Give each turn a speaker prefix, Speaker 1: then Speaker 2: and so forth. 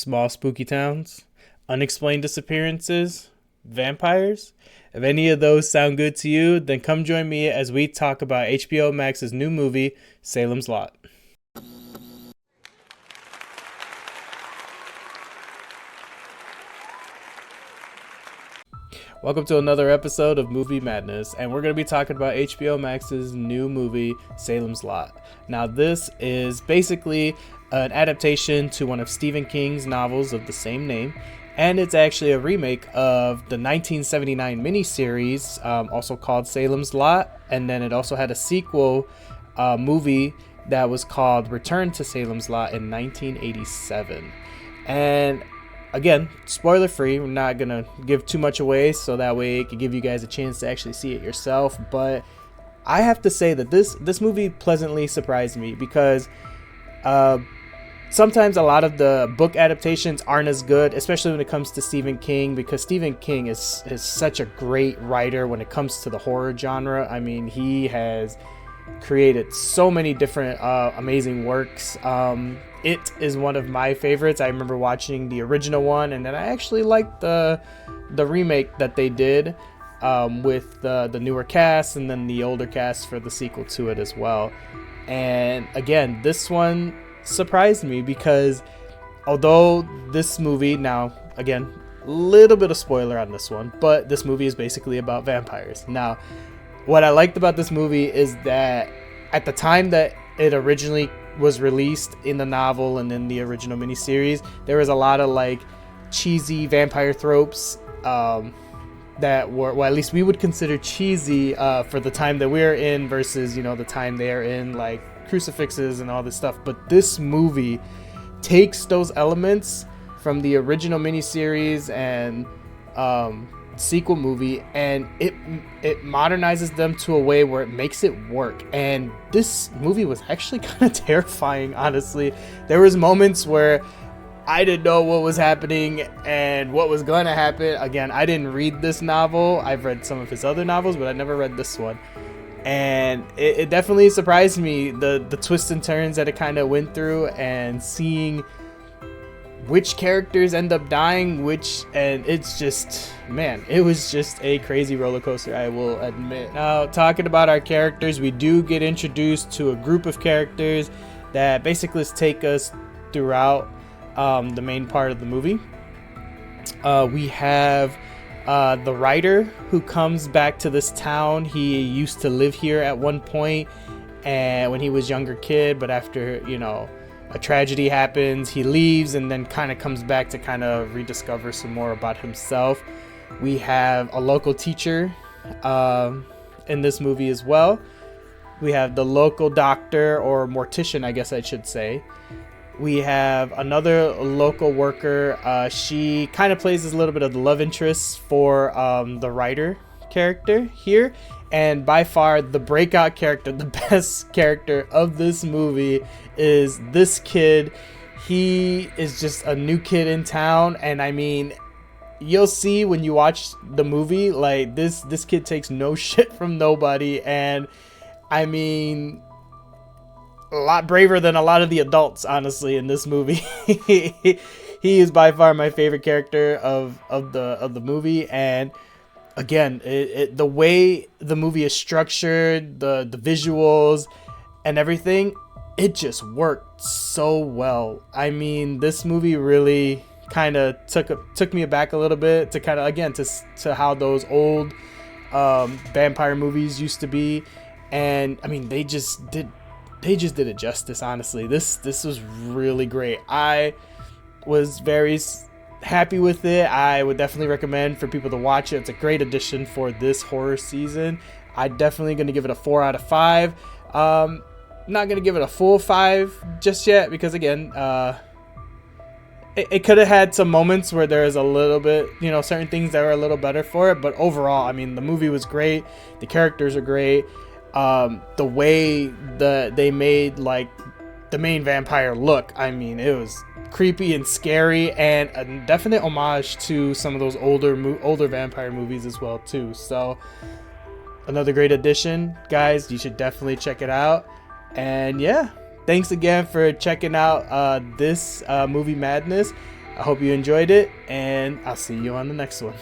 Speaker 1: small spooky towns, unexplained disappearances, vampires. If any of those sound good to you, then come join me as we talk about HBO Max's new movie, Salem's Lot. Welcome to another episode of Movie Madness, and we're going to be talking about HBO Max's new movie, Salem's Lot. Now, this is basically an adaptation to one of Stephen King's novels of the same name, and it's actually a remake of the 1979 miniseries, also called Salem's Lot, and then it also had a sequel movie that was called Return to Salem's Lot in 1987. And again, spoiler free, we're not going to give too much away so that way it can give you guys a chance to actually see it yourself. But I have to say that this movie pleasantly surprised me because sometimes a lot of the book adaptations aren't as good, especially when it comes to Stephen King, because Stephen King is such a great writer when it comes to the horror genre. I mean, he has created so many different amazing works. It is one of my favorites. I remember watching the original one, and then I actually liked the remake that they did with the newer cast and then the older cast for the sequel to it as well. And again, this one surprised me because although this movie, now again, a little bit of spoiler on this one, but this movie is basically about vampires. Now, what I liked about this movie is that at the time that it originally was released in the novel and in the original miniseries, there was a lot of like cheesy vampire tropes that were, well, at least we would consider cheesy for the time that we're in versus, you know, the time they're in, like crucifixes and all this stuff. But this movie takes those elements from the original miniseries and sequel movie, and it modernizes them to a way where it makes it work. And this movie was actually kind of terrifying, honestly. There was moments where I didn't know what was happening and what was going to happen. Again, I didn't read this novel. I've read some of his other novels, but I never read this one. And it definitely surprised me, the twists and turns that it kind of went through, and seeing which characters end up dying, and it's just, man, it was just a crazy roller coaster, I will admit. Now, talking about our characters, we do get introduced to a group of characters that basically take us throughout the main part of the movie. We have the writer who comes back to this town. He used to live here at one point, and when he was a younger kid, but after, you know, a tragedy happens, he leaves and then kind of comes back to kind of rediscover some more about himself. We have a local teacher in this movie as well. We have the local doctor, or mortician, I guess I should say. We have another local worker. She kind of plays as a little bit of the love interest for the writer character here. And by far the breakout character, the best character of this movie, is this kid. He is just a new kid in town, and I mean, you'll see when you watch the movie, like this kid takes no shit from nobody, and I mean, a lot braver than a lot of the adults, honestly, in this movie. He is by far my favorite character of the movie. And again, the way the movie is structured, the visuals and everything, it just worked so well. I mean, this movie really kind of took me aback a little bit to kind of, again, to how those old vampire movies used to be. And I mean, they just did it justice, honestly. This was really great. I was very happy with it. I would definitely recommend for people to watch it. It's a great addition for this horror season. I'm definitely going to give it a 4 out of 5. Not going to give it a full 5 just yet because, again, it could have had some moments where there's a little bit, you know, certain things that were a little better for it. But overall, I mean, the movie was great. The characters are great. The way they made, like, the main vampire look, I mean, it was creepy and scary, and a definite homage to some of those older vampire movies as well too. So another great addition, guys. You should definitely check it out. And yeah, thanks again for checking out this Movie Madness. I hope you enjoyed it, and I'll see you on the next one.